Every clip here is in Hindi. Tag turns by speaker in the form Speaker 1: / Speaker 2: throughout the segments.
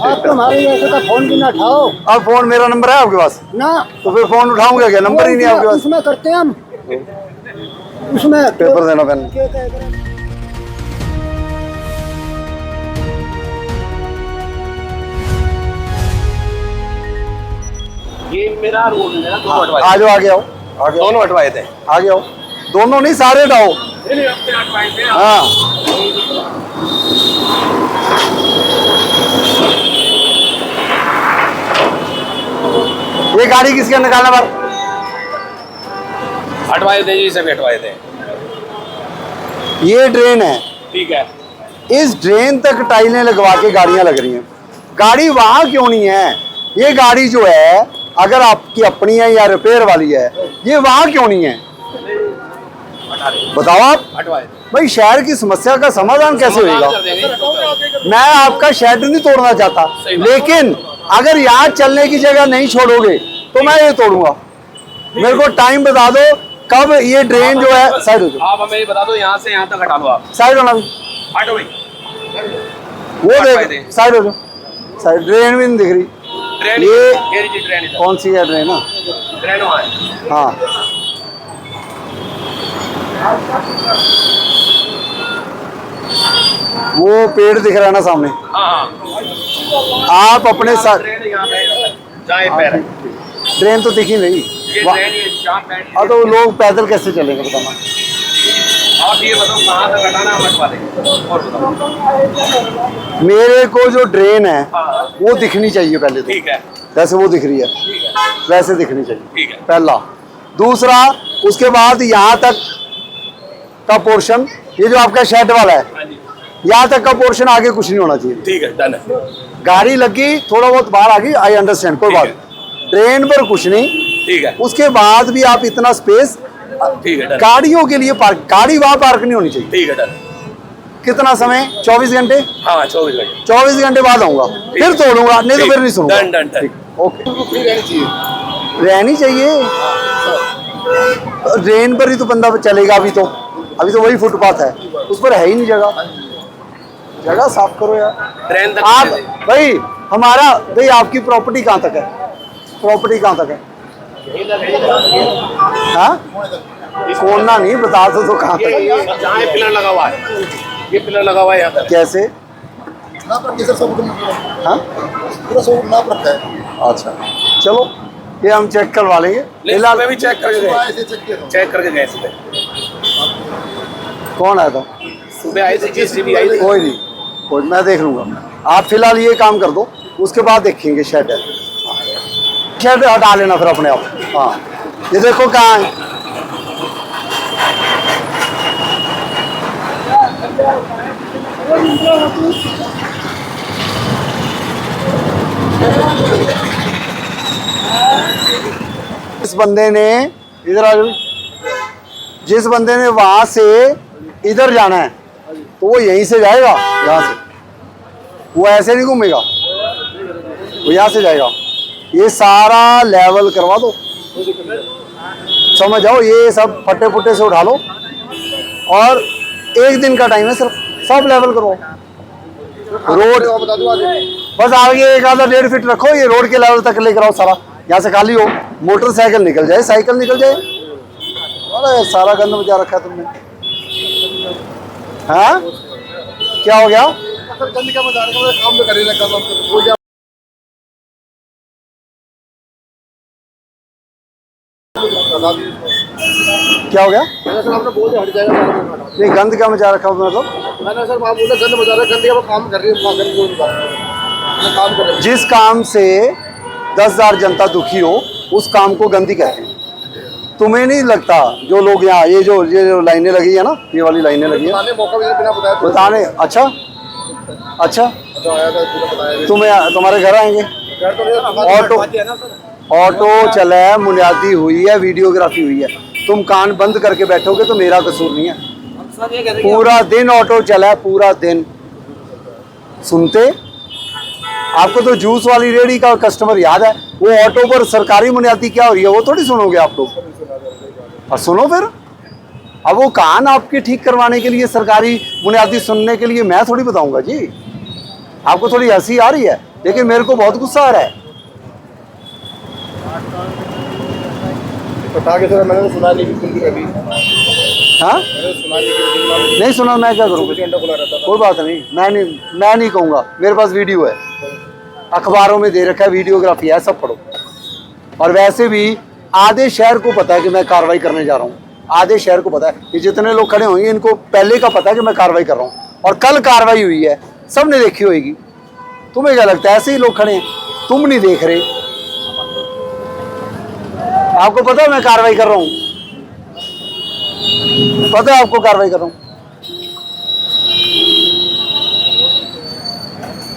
Speaker 1: आप तुम्हारे जैसे का फोन भी ना उठाओ।
Speaker 2: अब फोन मेरा नंबर है आपके पास
Speaker 1: ना
Speaker 2: तो फिर फोन उठाऊंगा क्या? नंबर ही नहीं है आपके पास।
Speaker 1: उसमें करते हैं हम, उसमें
Speaker 2: पेपर देना पेन।
Speaker 3: ये मेरा रोल है ना, दोनों हटवाए
Speaker 2: आ जाओ, आगे आओ, आगे आओ,
Speaker 3: दोनों हटवाए थे।
Speaker 2: आगे आओ। दोनों नहीं, सारे हटाओ।
Speaker 3: नहीं, अपने हटवाए थे।
Speaker 2: हाँ, ये गाड़ी किसके निकालना बार?
Speaker 3: हटवाए थे जी, सब हटवाए थे।
Speaker 2: ये ड्रेन है,
Speaker 3: ठीक है।
Speaker 2: इस ड्रेन तक टाइलें लगवा के गाड़ियां लग रही हैं। गाड़ी वहां क्यों नहीं है? ये गाड़ी जो है अगर आपकी अपनी है या रिपेयर वाली है, ये वहां क्यों नहीं है? बताओ आप।
Speaker 3: हटवाए
Speaker 2: भाई शहर की समस्या का समाधान कैसे होगा? मैं आपका शेड नहीं तोड़ना चाहता, लेकिन अगर यहाँ चलने की जगह नहीं छोड़ोगे तो मैं ये तोड़ूंगा। मेरे को टाइम बता दो कब ये ड्रेन जो है। साइड हो जाओ,
Speaker 3: आप हमें ये बता दो, यहाँ से यहाँ तक हटा लो आप।
Speaker 2: साइड होना भी।
Speaker 3: हटो भाई।
Speaker 2: वो देख, साइड हो जाओ। साइड ड्रेन भी नहीं दिख रही।
Speaker 3: ट्रेन
Speaker 2: ये
Speaker 3: जी, ट्रेन इधर।
Speaker 2: कौन सी है ड्रेन?
Speaker 3: ट्रेन वहाँ है।
Speaker 2: हाँ, वो पेड़ दिख रहा है ना सामने।
Speaker 3: हाँ,
Speaker 2: आप अपने साथ
Speaker 3: ट्रेन यहाँ पे जहाँ ये पैर है।
Speaker 2: ट्रेन तो दिखी नहीं।
Speaker 3: ये ट्रेन ये जहाँ पैर है।
Speaker 2: हाँ, तो लोग पैदल कैसे चलेंगे बताना?
Speaker 3: आप ये बताओ कहाँ तक हटाना, हम हटवा देंगे। और बताओ।
Speaker 2: मेरे को जो ड्रेन है
Speaker 3: हाँ,
Speaker 2: वो दिखनी चाहिए पहले तो।
Speaker 3: ठीक है,
Speaker 2: जैसे वो दिख रही है
Speaker 3: ठीक है,
Speaker 2: वैसे दिखनी चाहिए,
Speaker 3: ठीक है।
Speaker 2: पहला। दूसरा, उसके बाद यहाँ तक का पोर्शन, ये जो आपका शेड वाला है,
Speaker 3: हाँ जी,
Speaker 2: यहाँ तक का पोर्शन, आगे कुछ नहीं होना चाहिए।
Speaker 3: ठीक है, डन है।
Speaker 2: गाड़ी लगी थोड़ा बहुत बाहर आ गई, आई अंडरस्टैंड, कोई बात नहीं। ट्रेन पर कुछ नहीं।
Speaker 3: ठीक है,
Speaker 2: उसके बाद भी आप इतना स्पेस
Speaker 3: ठीक है, डन।
Speaker 2: गाड़ियों के लिए पार्क, गाड़ी वहां पार्क नहीं होनी चाहिए।
Speaker 3: ठीक है, डन।
Speaker 2: कितना समय? 24 घंटे।
Speaker 3: हाँ, 24 घंटे।
Speaker 2: 24 घंटे बाद आऊंगा, फिर तोड़ूंगा, नहीं तो
Speaker 3: ठीक।
Speaker 2: फिर नहीं सुनूंगा।
Speaker 3: Done, done, done.
Speaker 2: ठीक, ओके।
Speaker 3: रहनी चाहिए।
Speaker 2: रहनी चाहिए। ड्रेन पर ही तो बंदा चलेगा। अभी तो वही फुटपाथ है, उस पर है ही नहीं जगह। जगह साफ करो यार।
Speaker 3: ट्रेन तक
Speaker 2: आप
Speaker 3: चले।
Speaker 2: भाई, हमारा भाई, आपकी प्रॉपर्टी कहाँ तक है? प्रॉपर्टी कहाँ तक है? हाँ, छोड़ना नहीं, बता दो कहाँ तक है।
Speaker 3: जहाँ ये पिलर लगा हुआ है, ये पिलर लगा हुआ है यहाँ तक।
Speaker 2: कैसे? हाँ, अच्छा, चलो ये हम चेक करवा लेंगे।
Speaker 3: फिलहाल में भी चेक करके गए, चेक करके गए सुबह।
Speaker 2: कौन आया था?
Speaker 3: सुबह आई थी, जेसीबी आई थी।
Speaker 2: कोई नहीं, कोई, मैं देख लूंगा। आप फिलहाल ये काम कर दो, उसके बाद देखेंगे शेड है। शेड हटा लेना फिर अपने आप। हाँ, ये देखो कहाँ है। इस बंदे ने इधर आ जाओ, जिस बंदे ने वहां से इधर जाना है तो वो यहीं से जाएगा, यहाँ से। वो ऐसे नहीं घूमेगा, वो यहाँ से जाएगा। ये सारा लेवल करवा दो, समझ जाओ। ये सब फटे फुटे से उठा लो और 1 दिन का टाइम है सिर्फ, सब लेवल करो। रोड बस आगे 1-1.5 फीट रखो, ये रोड के लेवल तक लेकर आओ सारा। यहाँ से खाली हो, मोटरसाइकिल निकल जाए, साइकिल निकल जाए। अरे सारा गंद मचा रखा है तुमने। हाँ, क्या हो गया?
Speaker 1: गंद क्या मचा रखा है? काम तो करेगा, काम
Speaker 2: क्या हो गया?
Speaker 1: सर आपने बोल दिया हट जाएगा।
Speaker 2: नहीं, गंद क्या मचा रखा मतलब?
Speaker 1: मैंने सर आप बोला गंद मचा रहा है, गंद का काम कर रही है, काम कर रहे हैं।
Speaker 2: जिस काम से 10,000 जनता दुखी हो, उस काम को गंदी कहते हैं। तुम्हें नहीं लगता जो लोग यहाँ ये जो लाइनें लगी है ना, ये वाली लाइनें लगी है,
Speaker 1: मौका भी बिना बताया
Speaker 2: बताने? अच्छा, तुम्हारे घर आएंगे। ऑटो चला है, बुनियादी हुई है, वीडियोग्राफी हुई है, तुम कान बंद करके बैठोगे तो मेरा कसूर नहीं है। पूरा दिन ऑटो चला है, पूरा दिन सुनते। आपको तो जूस वाली रेहड़ी का कस्टमर याद है, वो ऑटो पर सरकारी बुनियादी क्या हो रही है वो थोड़ी सुनोगे आप लोग। और सुनो फिर, अब वो कान आपके ठीक करवाने के लिए, सरकारी बुनियादी सुनने के लिए मैं थोड़ी बताऊंगा जी। आपको थोड़ी हंसी आ रही है? लेकिन मेरे को बहुत गुस्सा आ रहा है।
Speaker 1: पता के सर मैंने तो सुना नहीं बिल्कुल भी कभी।
Speaker 2: हाँ
Speaker 1: मैंने सुना नहीं कि बिल्कुल
Speaker 2: नहीं सुना, मैं क्या करूँ?
Speaker 1: 24 घंटा खुला रहता था।
Speaker 2: कोई बात नहीं, मैं नहीं कहूँगा, मेरे पास वीडियो है, अखबारों में दे रखा है, वीडियोग्राफी है, सब पढ़ो। और वैसे भी आधे शहर को पता है कि मैं कार्रवाई करने जा रहा हूँ, आधे शहर को पता है। ये जितने लोग खड़े होंगे इनको पहले का पता है कि मैं कार्रवाई कर रहा हूँ, और कल कार्रवाई हुई है, सबने देखी होगी। तुम्हें क्या लगता है ऐसे ही लोग खड़े हैं, तुम नहीं देख रहे? आपको पता है मैं कार्रवाई कर रहा हूँ, पता है आपको कार्रवाई कर रहा हूँ।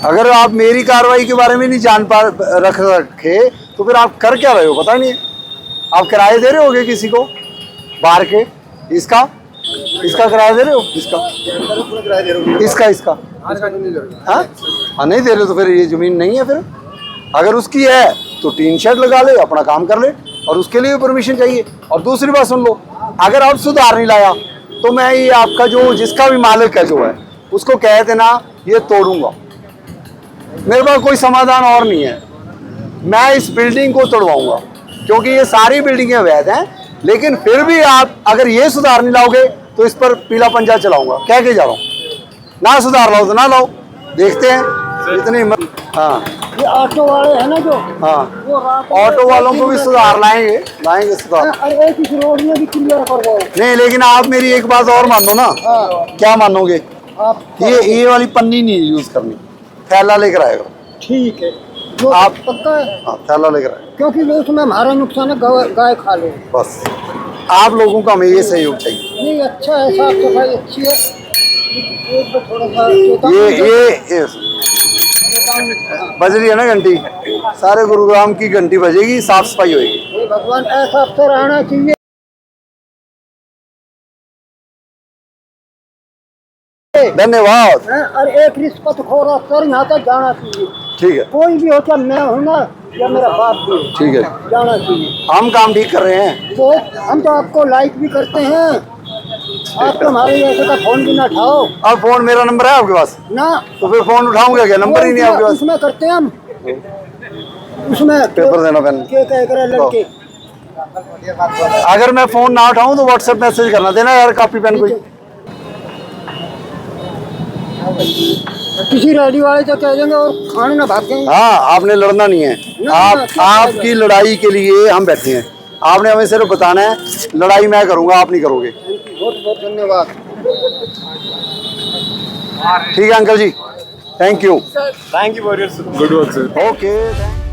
Speaker 2: अगर आप मेरी कार्रवाई के बारे में नहीं जान पा रखे तो फिर आप कर क्या रहे हो पता नहीं है। आप किराए दे रहे होगे किसी को बाहर के, इसका किराया दे रहे हो, इसका
Speaker 1: किराया दे रहे हो?
Speaker 2: इसका
Speaker 1: आज का नहीं दे रहे।
Speaker 2: हाँ नहीं दे रहे तो फिर ये जमीन नहीं है। फिर अगर उसकी है तो टीन शेड लगा ले, अपना काम कर ले, और उसके लिए परमिशन चाहिए। और दूसरी बात सुन लो, अगर आप सुधार नहीं लाया तो मैं ये आपका जो जिसका भी मालिक है जो है उसको कह देना ये तोड़ूंगा। मेरे पास कोई समाधान और नहीं है, मैं इस बिल्डिंग को तोड़वाऊंगा, क्योंकि ये सारी बिल्डिंगें अवैध हैं। लेकिन फिर भी आप अगर ये सुधार नहीं लाओगे तो इस पर पीला पंजा चलाऊंगा, कह के जा रहा हूँ। ना सुधार लाओ तो ना लाओ, देखते हैं इतनी हिम्मत। हाँ
Speaker 4: ये ऑटो वाले हैं ना जो,
Speaker 2: हाँ,
Speaker 4: वो रात
Speaker 2: ऑटो वालों को भी सुधार लाएंगे सुधार।
Speaker 4: अरे एक इस रोड में भी क्लियर करवाओ।
Speaker 2: नहीं लेकिन आप मेरी एक बात और मानो ना।
Speaker 4: हाँ
Speaker 2: क्या मानोगे?
Speaker 4: आप
Speaker 2: ये वाली पन्नी नहीं यूज करनी, थैला लेकर आएगा।
Speaker 4: ठीक है, जो
Speaker 2: आप-
Speaker 4: पक्का है,
Speaker 2: हाँ थैला लेकर आएगा
Speaker 4: क्योंकि वो उसमें हमारा नुकसान है, गाय खा ले।
Speaker 2: बस। आप लोगों का हमें ये सहयोग चाहिए।
Speaker 4: नहीं अच्छा है, साफ सफाई अच्छी है, एक तो थोड़ा सा
Speaker 2: ये बज रही है ना घंटी, सारे गुरुग्राम की घंटी बजेगी, साफ सफाई होगी।
Speaker 4: ये भगवान ऐसा अफसर आना चाहिए।
Speaker 2: धन्यवाद।
Speaker 4: हैं? और एक रिश्वतखोर अफसर यहाँ तक जाना चाहिए।
Speaker 2: ठीक है
Speaker 4: कोई भी हो, चाहे मैं हूँ ना या मेरा बाप भी हो,
Speaker 2: ठीक है,
Speaker 4: जाना चाहिए।
Speaker 2: हम काम ठीक कर रहे हैं।
Speaker 4: तो हम तो आपको लाइक भी करते हैं, आप तो हमारे जैसे का फोन भी ना उठाओ
Speaker 2: अब फोन, मेरा नंबर है आपके पास,
Speaker 4: ना,
Speaker 2: तो फिर फोन उठाऊंगा क्या? नंबर ही नहीं है आपके पास।
Speaker 4: उसमें करते हैं हम, उसमें
Speaker 2: पेपर देना पेन।
Speaker 4: के कह कर लड़के।
Speaker 2: अगर मैं फोन ना उठाऊं तो व्हाट्सएप मैसेज करना, देना यार कॉपी पेन कोई।
Speaker 4: किसी रेडी वाले से कह देंगे और खाने ना भाग जाएंगे।
Speaker 2: हाँ आपने लड़ना नहीं है, आपकी लड़ाई के लिए हम बैठे हैं। आपने हमें सिर्फ बताना है, लड़ाई मैं करूंगा, आप नहीं करोगे।
Speaker 4: बहुत बहुत धन्यवाद।
Speaker 2: ठीक है अंकल जी, thank you.
Speaker 1: Thank you for your good work sir.
Speaker 2: Okay.